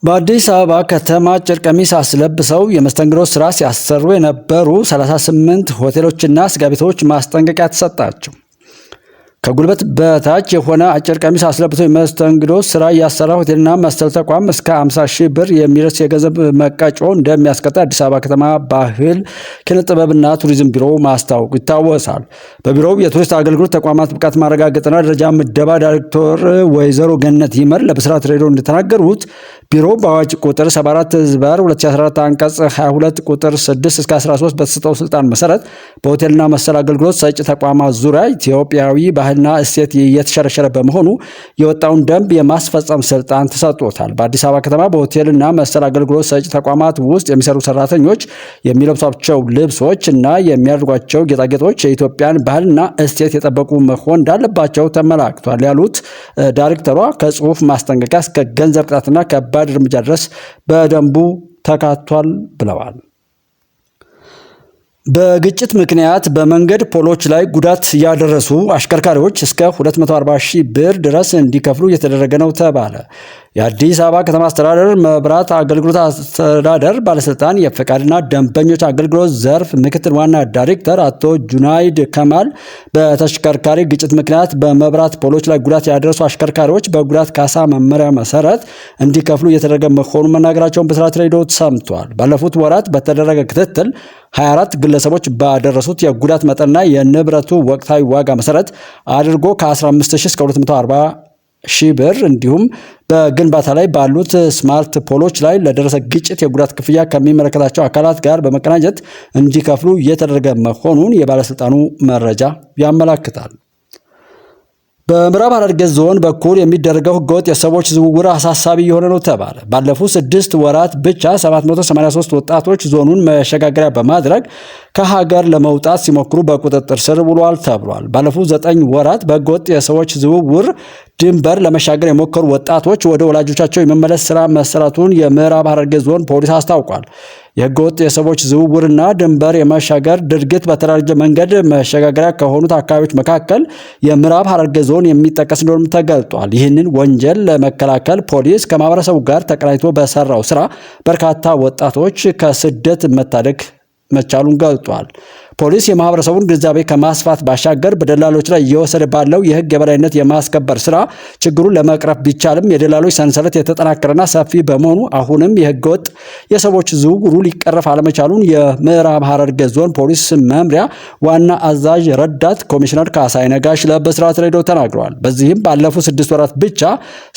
በአዲስ አበባ ከተማ አጭር ቀሚስ አስለብሰው የመስተንግዶ ስራ ሲያሰሩ የነበሩ 38 ሆቴሎችና ስጋ ቤቶች ማስጠንቀቂያ ተሰጣቸው። ከጉልበት በታች የሆነ አጭር ቀሚስ አስለብሰው የመስተንግዶ ስራ ያሰራ ሆቴልና መሰል ተቋም እስከ 50,000 ብር የሚደርስ የገንዘብ መቀጮ እንደሚያስቀጣ አዲስ አበባ ከተማ ባህል ኪነጥበብና ቱሪዝም ቢሮ ማስታወቁ ይታወሳል። በቢሮው የቱሪስት አገልግሎት ተቋማት ብቃት ማረጋገጥና ደረጃ ምደባ ዳይሬክተር ወይዘሮ ገነት ይመር ለብስራት ሬዲዮ እንደተናገሩት ቢሮው በአዋጅ ቁጥር 74/2014 አንቀጽ 22 ቁጥር 6 እስከ 13 በተሰጠው ስልጣን መሰረት በሆቴልና መሰል አገልግሎት ሰጪ ተቋማት ዙሪያ ኢትዮጵያዊ ባህልና እሴት እየተሸረሸረ በመሆኑ የወጣውን ደንብ የማስፈጸም ስልጣን ተሰጥቶታል። በአዲስ አበባ ከተማ በሆቴልና መሰል አገልግሎት ሰጪ ተቋማት ውስጥ የሚሰሩ ሰራተኞች የሚለብሷቸው ልብሶች እና የሚያደርጓቸው ጌጣጌጦች የኢትዮጵያን ባህልና እሴት የጠበቁ መሆን እንዳለባቸው ተመላክቷል ያሉት ዳይሬክተሯ ከጽሁፍ ማስጠንቀቂያ እስከ ገንዘብ ቅጣትና ከባድ እርምጃ ድረስ በደንቡ ተካቷል ብለዋል። በግጭት ምክንያት በመንገድ ፖሎች ላይ ጉዳት ያደረሱ አሽከርካሪዎች እስከ 240,000 ብር ድረስ እንዲከፍሉ እየተደረገ ነው ተባለ። የአዲስ አበባ ከተማ አስተዳደር መብራት አገልግሎት አስተዳደር ባለስልጣን የፈቃድና ደንበኞች አገልግሎት ዘርፍ ምክትል ዋና ዳይሬክተር አቶ ጁናይድ ከማል በተሽከርካሪ ግጭት ምክንያት በመብራት ፖሎች ላይ ጉዳት ያደረሱ አሽከርካሪዎች በጉዳት ካሳ መመሪያ መሰረት እንዲከፍሉ እየተደረገ መሆኑን መናገራቸውን በስራት ሬዲዮ ሰምቷል። ባለፉት ወራት በተደረገ ክትትል 24 ግለሰቦች ባደረሱት የጉዳት መጠንና የንብረቱ ወቅታዊ ዋጋ መሰረት አድርጎ ከ15,000 እስከ 240,000 ብር እንዲሁም በግንባታ ላይ ባሉት ስማርት ፖሎች ላይ ለደረሰ ግጭት የጉዳት ክፍያ ከሚመለከታቸው አካላት ጋር በመቀናጀት እንዲከፍሉ እየተደረገ መሆኑን የባለስልጣኑ መረጃ ያመለክታል። በምዕራብ ሐረርጌ ዞን በኩል የሚደረገው ህገወጥ የሰዎች ዝውውር አሳሳቢ የሆነ ነው ተባለ። ባለፉት 6 ወራት ብቻ 783 ወጣቶች ዞኑን መሸጋገሪያ በማድረግ ከሀገር ለመውጣት ሲሞክሩ በቁጥጥር ስር ውለዋል ተብሏል። ባለፉት 9 ወራት በህገወጥ የሰዎች ዝውውር ድንበር ለመሻገር የሞከሩ ወጣቶች ወደ ወላጆቻቸው የመመለስ ስራ መሰራቱን የምዕራብ ሐረርጌ ዞን ፖሊስ አስታውቋል። የህገወጥ የሰዎች ዝውውርና ድንበር የመሻገር ድርጊት በተደራጀ መንገድ መሸጋገሪያ ከሆኑት አካባቢዎች መካከል የምዕራብ ሐረርጌ ዞን የሚጠቀስ እንደሆነም ተገልጧል። ይህንን ወንጀል ለመከላከል ፖሊስ ከማህበረሰቡ ጋር ተቀናጅቶ በሰራው ስራ በርካታ ወጣቶች ከስደት መታደግ መቻሉን ገልጧል። ፖሊስ የማህበረሰቡን ግንዛቤ ከማስፋት ባሻገር በደላሎች ላይ እየወሰደ ባለው የህግ የበላይነት የማስከበር ስራ ችግሩን ለመቅረፍ ቢቻልም የደላሎች ሰንሰለት የተጠናከረና ሰፊ በመሆኑ አሁንም የህገወጥ የሰዎች ዝውውሩ ሊቀረፍ አለመቻሉን የምዕራብ ሐረርጌ ዞን ፖሊስ መምሪያ ዋና አዛዥ ረዳት ኮሚሽነር ካሳይ ነጋሽ ለብስራት ሬዲዮ ተናግረዋል። በዚህም ባለፉት 6 ወራት ብቻ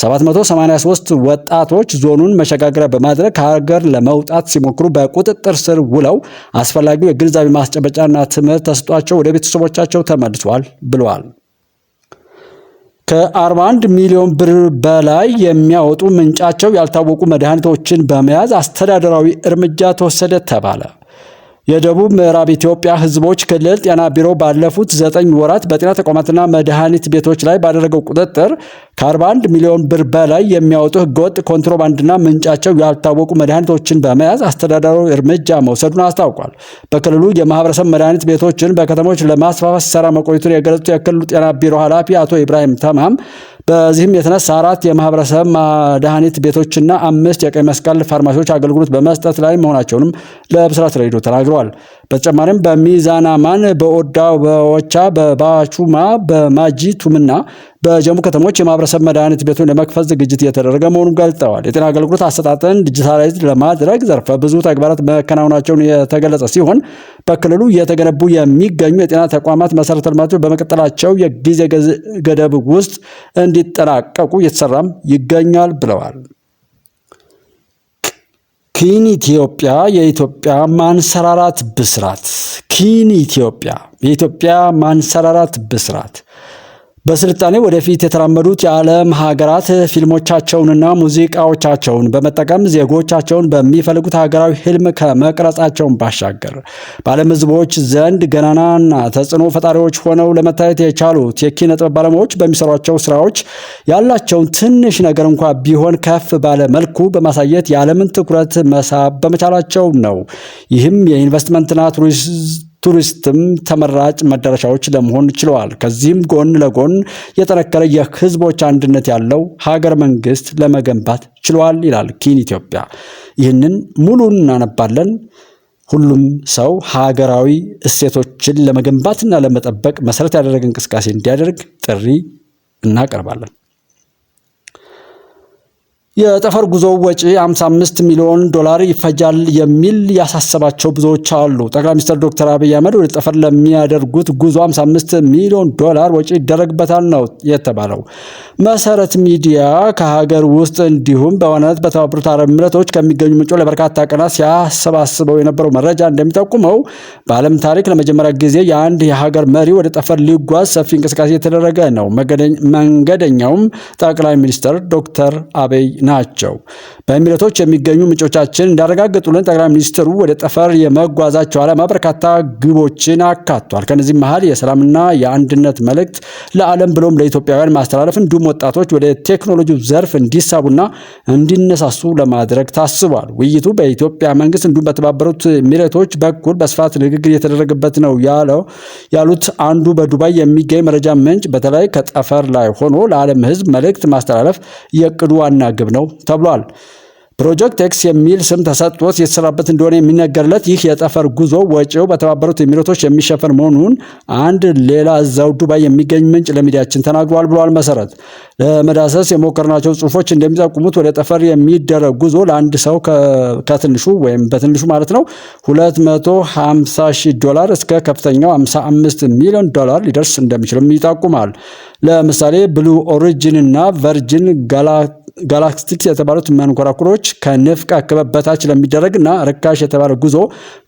783 ወጣቶች ዞኑን መሸጋገሪያ በማድረግ ከሀገር ለመውጣት ሲሞክሩ በቁጥጥር ስር ውለው አስፈላጊው የግንዛቤ ማስጨበጫ እና ትምህርት ተሰጥቷቸው ወደ ቤተሰቦቻቸው ተመልሰዋል ብለዋል። ከ41 ሚሊዮን ብር በላይ የሚያወጡ ምንጫቸው ያልታወቁ መድኃኒቶችን በመያዝ አስተዳደራዊ እርምጃ ተወሰደ ተባለ። የደቡብ ምዕራብ ኢትዮጵያ ህዝቦች ክልል ጤና ቢሮ ባለፉት 9 ወራት በጤና ተቋማትና መድኃኒት ቤቶች ላይ ባደረገው ቁጥጥር ከ41 ሚሊዮን ብር በላይ የሚያወጡ ህገወጥ ኮንትሮባንድና ምንጫቸው ያልታወቁ መድኃኒቶችን በመያዝ አስተዳደራዊ እርምጃ መውሰዱን አስታውቋል። በክልሉ የማህበረሰብ መድኃኒት ቤቶችን በከተሞች ለማስፋፋት ሲሰራ መቆየቱን የገለጹት የክልሉ ጤና ቢሮ ኃላፊ አቶ ኢብራሂም ተማም በዚህም የተነሳ 4 የማህበረሰብ መድኃኒት ቤቶችና 5 የቀይ መስቀል ፋርማሲዎች አገልግሎት በመስጠት ላይ መሆናቸውንም ለብስራት ሬዲዮ ተናግረዋል። በተጨማሪም በሚዛን አማን፣ በኦዳ፣ በወቻ፣ በባቹማ፣ በማጂ ቱምና በጀሙ ከተሞች የማህበረሰብ መድኃኒት ቤቱን ለመክፈት ዝግጅት እየተደረገ መሆኑን ገልጠዋል። የጤና አገልግሎት አሰጣጥን ዲጂታላይዝድ ለማድረግ ዘርፈ ብዙ ተግባራት መከናወናቸውን የተገለጸ ሲሆን በክልሉ እየተገነቡ የሚገኙ የጤና ተቋማት መሰረተ ልማቶች በመቀጠላቸው የጊዜ ገደብ ውስጥ እንዲጠናቀቁ እየተሰራም ይገኛል ብለዋል። ኪን ኢትዮጵያ የኢትዮጵያ ማንሰራራት ብስራት። ኪን ኢትዮጵያ የኢትዮጵያ ማንሰራራት ብስራት። በስልጣኔ ወደፊት የተራመዱት የዓለም ሀገራት ፊልሞቻቸውንና ሙዚቃዎቻቸውን በመጠቀም ዜጎቻቸውን በሚፈልጉት ሀገራዊ ህልም ከመቅረጻቸውን ባሻገር በዓለም ህዝቦች ዘንድ ገናናና ተጽዕኖ ፈጣሪዎች ሆነው ለመታየት የቻሉት የኪነ ጥበብ ባለሙያዎች በሚሰሯቸው ስራዎች ያላቸውን ትንሽ ነገር እንኳ ቢሆን ከፍ ባለ መልኩ በማሳየት የዓለምን ትኩረት መሳብ በመቻላቸው ነው። ይህም የኢንቨስትመንትና ቱሪስትም ተመራጭ መዳረሻዎች ለመሆን ችለዋል። ከዚህም ጎን ለጎን የጠነከረ የህዝቦች አንድነት ያለው ሀገረ መንግስት ለመገንባት ችለዋል ይላል ኪን ኢትዮጵያ። ይህንን ሙሉን እናነባለን። ሁሉም ሰው ሀገራዊ እሴቶችን ለመገንባትና ለመጠበቅ መሰረት ያደረገ እንቅስቃሴ እንዲያደርግ ጥሪ እናቀርባለን። የጠፈር ጉዞ ወጪ 55 ሚሊዮን ዶላር ይፈጃል የሚል ያሳሰባቸው ብዙዎች አሉ። ጠቅላይ ሚኒስትር ዶክተር አብይ አህመድ ወደ ጠፈር ለሚያደርጉት ጉዞ 55 ሚሊዮን ዶላር ወጪ ይደረግበታል ነው የተባለው። መሰረት ሚዲያ ከሀገር ውስጥ እንዲሁም በዋናነት በተባበሩት አረብ ኤሚሬቶች ከሚገኙ ምንጮች ለበርካታ ቀናት ሲያሰባስበው የነበረው መረጃ እንደሚጠቁመው በዓለም ታሪክ ለመጀመሪያ ጊዜ የአንድ የሀገር መሪ ወደ ጠፈር ሊጓዝ ሰፊ እንቅስቃሴ የተደረገ ነው። መንገደኛውም ጠቅላይ ሚኒስትር ዶክተር አብይ ናቸው። በኤሚሬቶች የሚገኙ ምንጮቻችን እንዳረጋገጡልን ጠቅላይ ሚኒስትሩ ወደ ጠፈር የመጓዛቸው ዓላማ በርካታ ግቦችን አካቷል። ከነዚህ መሃል የሰላምና የአንድነት መልእክት ለዓለም ብሎም ለኢትዮጵያውያን ማስተላለፍ እንዲሁም ወጣቶች ወደ ቴክኖሎጂው ዘርፍ እንዲሳቡና እንዲነሳሱ ለማድረግ ታስቧል። ውይይቱ በኢትዮጵያ መንግስት እንዲሁም በተባበሩት ኤሚሬቶች በኩል በስፋት ንግግር የተደረገበት ነው ያሉት አንዱ በዱባይ የሚገኝ መረጃ ምንጭ በተለይ ከጠፈር ላይ ሆኖ ለዓለም ሕዝብ መልእክት ማስተላለፍ የእቅዱ ዋና ግብ ነው ተብሏል። ፕሮጀክት ኤክስ የሚል ስም ተሰጥቶት የተሰራበት እንደሆነ የሚነገርለት ይህ የጠፈር ጉዞ ወጪው በተባበሩት ኤሚሬቶች የሚሸፈን መሆኑን አንድ ሌላ እዛው ዱባይ የሚገኝ ምንጭ ለሚዲያችን ተናግሯል ብሏል። መሰረት ለመዳሰስ የሞከርናቸው ጽሁፎች እንደሚጠቁሙት ወደ ጠፈር የሚደረግ ጉዞ ለአንድ ሰው ከትንሹ ወይም በትንሹ ማለት ነው $250,000 እስከ ከፍተኛው $55 ሚሊዮን ሊደርስ እንደሚችልም ይጠቁማል። ለምሳሌ ብሉ ኦሪጂን እና ቨርጂን ጋላክቲክስ የተባሉት መንኮራኩሮች ከንፍቀ ክበብ በታች ለሚደረግና ርካሽ የተባለ ጉዞ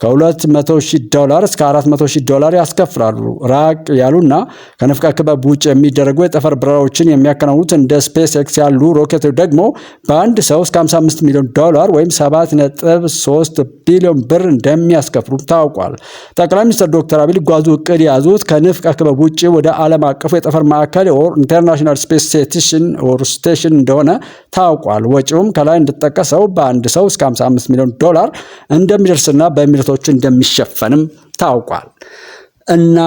$200,000 እስከ $400,000 ያስከፍላሉ። ራቅ ያሉና ከንፍቀ ክበብ ውጭ የሚደረጉ የጠፈር በረራዎችን የሚያከናውኑት እንደ ስፔስ ኤክስ ያሉ ሮኬቶች ደግሞ በአንድ ሰው እስከ $55 ሚሊዮን ወይም 7.3 ቢሊዮን ብር እንደሚያስከፍሉ ታውቋል። ጠቅላይ ሚኒስትር ዶክተር አብይ ሊጓዙ እቅድ የያዙት ከንፍቀ ክበብ ውጭ ወደ ዓለም አቀፉ የጠፈር ማዕከል ኢንተርናሽናል ስፔስ ስቴሽን እንደሆነ ታውቋል። ወጪውም ከላይ እንደተጠቀሰው በአንድ ሰው እስከ $55 ሚሊዮን እንደሚደርስና በኤሚሬቶች እንደሚሸፈንም ታውቋል። እና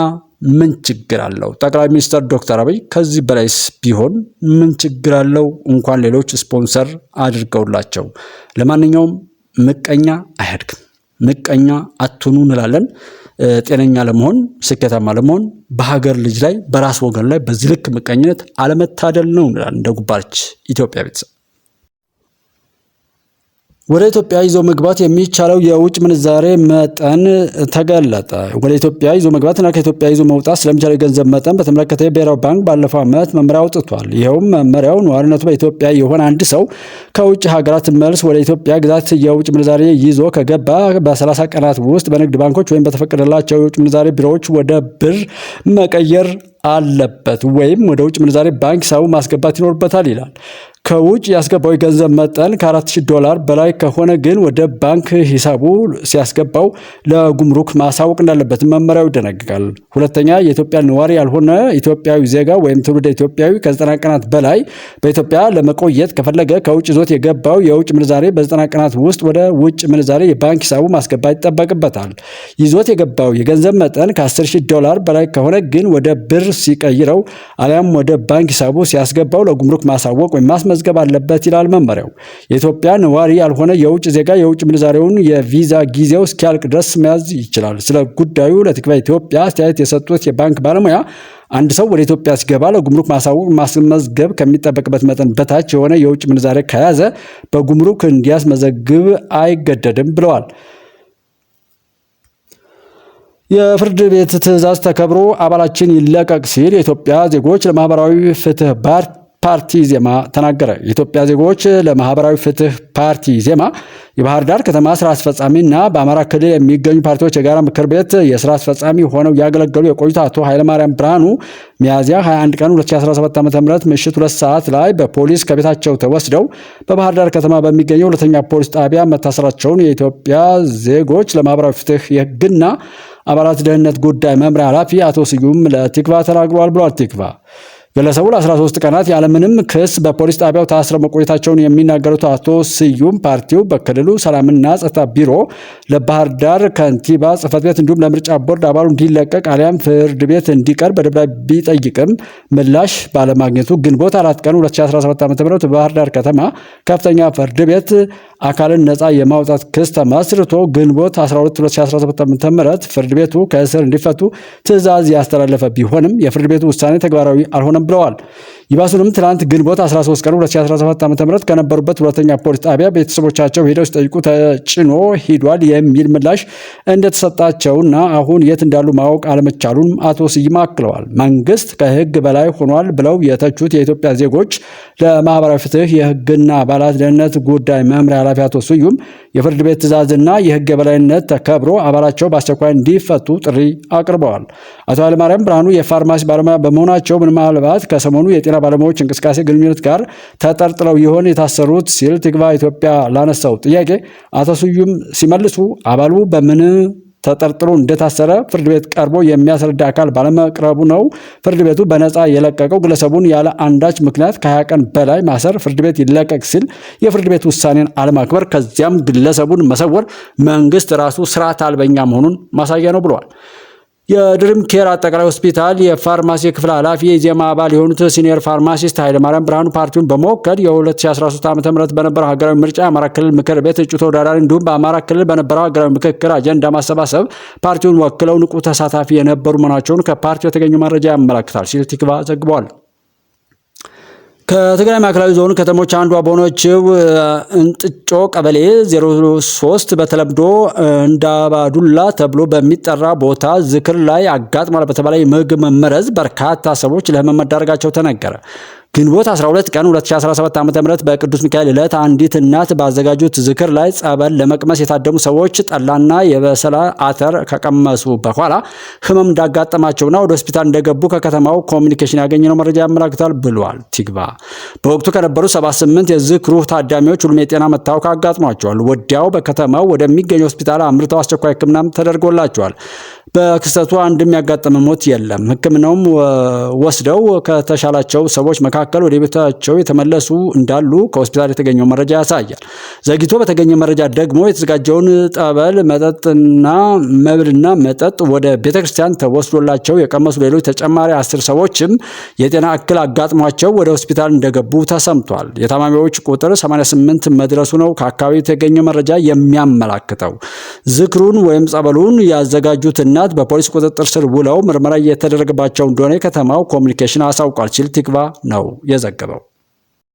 ምን ችግር አለው? ጠቅላይ ሚኒስትር ዶክተር አብይ ከዚህ በላይስ ቢሆን ምን ችግር አለው? እንኳን ሌሎች ስፖንሰር አድርገውላቸው። ለማንኛውም ምቀኛ አያድግም፣ ምቀኛ አትሁኑ እንላለን። ጤነኛ ለመሆን ስኬታማ ለመሆን በሀገር ልጅ ላይ በራስ ወገን ላይ በዚህ ልክ ምቀኝነት አለመታደል ነው እንላለን። እንደ ጉባለች ኢትዮጵያ ቤተሰብ ወደ ኢትዮጵያ ይዞ መግባት የሚቻለው የውጭ ምንዛሬ መጠን ተገለጠ። ወደ ኢትዮጵያ ይዞ መግባትና ከኢትዮጵያ ይዞ መውጣት ስለሚቻለው የገንዘብ መጠን በተመለከተ ብሔራዊ ባንክ ባለፈው ዓመት መመሪያ አውጥቷል። ይኸውም መመሪያው ነዋሪነቱ በኢትዮጵያ የሆነ አንድ ሰው ከውጭ ሀገራት መልስ ወደ ኢትዮጵያ ግዛት የውጭ ምንዛሬ ይዞ ከገባ በ30 ቀናት ውስጥ በንግድ ባንኮች ወይም በተፈቀደላቸው የውጭ ምንዛሬ ቢሮዎች ወደ ብር መቀየር አለበት ወይም ወደ ውጭ ምንዛሬ ባንክ ሂሳቡ ማስገባት ይኖርበታል ይላል። ከውጭ ያስገባው የገንዘብ መጠን $4,000 በላይ ከሆነ ግን ወደ ባንክ ሂሳቡ ሲያስገባው ለጉምሩክ ማሳወቅ እንዳለበት መመሪያው ይደነግጋል። ሁለተኛ፣ የኢትዮጵያ ነዋሪ ያልሆነ ኢትዮጵያዊ ዜጋ ወይም ትውልደ ኢትዮጵያዊ ከ90 ቀናት በላይ በኢትዮጵያ ለመቆየት ከፈለገ ከውጭ ይዞት የገባው የውጭ ምንዛሬ በ90 ቀናት ውስጥ ወደ ውጭ ምንዛሬ የባንክ ሂሳቡ ማስገባት ይጠበቅበታል። ይዞት የገባው የገንዘብ መጠን $10,000 በላይ ከሆነ ግን ወደ ብር ሲቀይረው አሊያም ወደ ባንክ ሂሳቡ ሲያስገባው ለጉምሩክ ማሳወቅ ወይም ማስመዝገብ አለበት ይላል መመሪያው። የኢትዮጵያ ነዋሪ ያልሆነ የውጭ ዜጋ የውጭ ምንዛሬውን የቪዛ ጊዜው እስኪያልቅ ድረስ መያዝ ይችላል። ስለ ጉዳዩ ለቲክቫህ ኢትዮጵያ አስተያየት የሰጡት የባንክ ባለሙያ አንድ ሰው ወደ ኢትዮጵያ ሲገባ ለጉምሩክ ማሳወቅ ማስመዝገብ ከሚጠበቅበት መጠን በታች የሆነ የውጭ ምንዛሬ ከያዘ በጉምሩክ እንዲያስመዘግብ አይገደድም ብለዋል። የፍርድ ቤት ትዕዛዝ ተከብሮ አባላችን ይለቀቅ ሲል የኢትዮጵያ ዜጎች ለማህበራዊ ፍትህ ፓርቲ ዜማ ተናገረ። የኢትዮጵያ ዜጎች ለማህበራዊ ፍትህ ፓርቲ ዜማ የባህር ዳር ከተማ ስራ አስፈጻሚና በአማራ ክልል የሚገኙ ፓርቲዎች የጋራ ምክር ቤት የስራ አስፈጻሚ ሆነው ያገለገሉ የቆዩት አቶ ኃይለማርያም ብርሃኑ ሚያዝያ 21 ቀን 2017 ዓ.ም ምሽት 2 ሰዓት ላይ በፖሊስ ከቤታቸው ተወስደው በባህር ዳር ከተማ በሚገኘው ሁለተኛ ፖሊስ ጣቢያ መታሰራቸውን የኢትዮጵያ ዜጎች ለማህበራዊ ፍትህ የህግና አባላት ደህንነት ጉዳይ መምሪያ ኃላፊ አቶ ስዩም ለቲክቫህ ተናግረዋል ብሏል። ቲክቫህ ግለሰቡ ለ13 ቀናት ያለምንም ክስ በፖሊስ ጣቢያው ታስረው መቆየታቸውን የሚናገሩት አቶ ስዩም ፓርቲው በክልሉ ሰላምና ጸጥታ ቢሮ፣ ለባህር ዳር ከንቲባ ጽሕፈት ቤት እንዲሁም ለምርጫ ቦርድ አባሉ እንዲለቀቅ አሊያም ፍርድ ቤት እንዲቀርብ በደብዳቤ ቢጠይቅም ምላሽ ባለማግኘቱ ግንቦት 4 ቀን 2017 ዓ.ም በባህር ዳር ከተማ ከፍተኛ ፍርድ ቤት አካልን ነፃ የማውጣት ክስ ተመስርቶ ግንቦት 12 2017 ዓ.ም ፍርድ ቤቱ ከእስር እንዲፈቱ ትዕዛዝ ያስተላለፈ ቢሆንም የፍርድ ቤቱ ውሳኔ ተግባራዊ አልሆነም ብለዋል። ይባሱንም ትናንት ግንቦት 13 ቀን 2017 ዓ.ም ከነበሩበት ሁለተኛ ፖሊስ ጣቢያ ቤተሰቦቻቸው ሄደው ሲጠይቁ ተጭኖ ሂዷል የሚል ምላሽ እንደተሰጣቸውና አሁን የት እንዳሉ ማወቅ አለመቻሉን አቶ ስዩም አክለዋል። መንግስት ከህግ በላይ ሆኗል ብለው የተቹት የኢትዮጵያ ዜጎች ለማህበራዊ ፍትህ የህግና አባላት ደህንነት ጉዳይ መምሪያ ኃላፊ አቶ ስዩም የፍርድ ቤት ትዕዛዝና የህግ የበላይነት ተከብሮ አባላቸው በአስቸኳይ እንዲፈቱ ጥሪ አቅርበዋል። አቶ ኃይለማርያም ብርሃኑ የፋርማሲ ባለሙያ በመሆናቸው ምናልባት ከሰሞኑ የጤና ባለሙያዎች እንቅስቃሴ ግንኙነት ጋር ተጠርጥረው ይሆን የታሰሩት ሲል ትግባ ኢትዮጵያ ላነሳው ጥያቄ አቶ ስዩም ሲመልሱ አባሉ በምን ተጠርጥሮ እንደታሰረ ፍርድ ቤት ቀርቦ የሚያስረዳ አካል ባለመቅረቡ ነው ፍርድ ቤቱ በነፃ የለቀቀው። ግለሰቡን ያለ አንዳች ምክንያት ከ20 ቀን በላይ ማሰር፣ ፍርድ ቤት ይለቀቅ ሲል የፍርድ ቤት ውሳኔን አለማክበር፣ ከዚያም ግለሰቡን መሰወር መንግስት ራሱ ስርዓት አልበኛ መሆኑን ማሳያ ነው ብለዋል። የድሪም ኬር አጠቃላይ ሆስፒታል የፋርማሲ ክፍል ኃላፊ የኢዜማ አባል የሆኑት ሲኒየር ፋርማሲስት ኃይለማርያም ብርሃኑ ፓርቲውን በመወከል የ2013 ዓ.ም በነበረው ሀገራዊ ምርጫ የአማራ ክልል ምክር ቤት እጩ ተወዳዳሪ እንዲሁም በአማራ ክልል በነበረው ሀገራዊ ምክክር አጀንዳ ማሰባሰብ ፓርቲውን ወክለው ንቁ ተሳታፊ የነበሩ መሆናቸውን ከፓርቲው የተገኘው መረጃ ያመለክታል ሲል ቲክቫ ዘግቧል። ከትግራይ ማዕከላዊ ዞን ከተሞች አንዷ በሆነችው እንጥጮ ቀበሌ 03 በተለምዶ እንዳባዱላ ተብሎ በሚጠራ ቦታ ዝክር ላይ አጋጥሟል በተባለ የምግብ መመረዝ በርካታ ሰዎች ለህመም መዳረጋቸው ተነገረ። ግንቦት 12 ቀን 2017 ዓ.ም በቅዱስ ሚካኤል ዕለት አንዲት እናት ባዘጋጁት ዝክር ላይ ጸበል ለመቅመስ የታደሙ ሰዎች ጠላና የበሰለ አተር ከቀመሱ በኋላ ህመም እንዳጋጠማቸውና ወደ ሆስፒታል እንደገቡ ከከተማው ኮሚኒኬሽን ያገኘነው መረጃ ያመለክታል ብሏል ቲግባ። በወቅቱ ከነበሩ 78 የዝክሩ ታዳሚዎች ሁሉም የጤና መታወክ አጋጥሟቸዋል። ወዲያው በከተማው ወደሚገኝ ሆስፒታል አምርተው አስቸኳይ ሕክምናም ተደርጎላቸዋል። በክስተቱ አንድም ያጋጠመ ሞት የለም። ሕክምናውም ወስደው ከተሻላቸው ሰዎች መካከል ወደ ቤታቸው የተመለሱ እንዳሉ ከሆስፒታል የተገኘው መረጃ ያሳያል። ዘግይቶ በተገኘ መረጃ ደግሞ የተዘጋጀውን ጠበል መጠጥና መብልና መጠጥ ወደ ቤተክርስቲያን ተወስዶላቸው የቀመሱ ሌሎች ተጨማሪ 10 ሰዎችም የጤና እክል አጋጥሟቸው ወደ ሆስፒታል እንደገቡ ተሰምቷል። የታማሚዎች ቁጥር 88 መድረሱ ነው ከአካባቢው የተገኘ መረጃ የሚያመላክተው። ዝክሩን ወይም ጸበሉን ያዘጋጁት እናት በፖሊስ ቁጥጥር ስር ውለው ምርመራ እየተደረገባቸው እንደሆነ የከተማው ኮሚኒኬሽን አሳውቋል ሲል ቲክቫ ነው የዘገበው።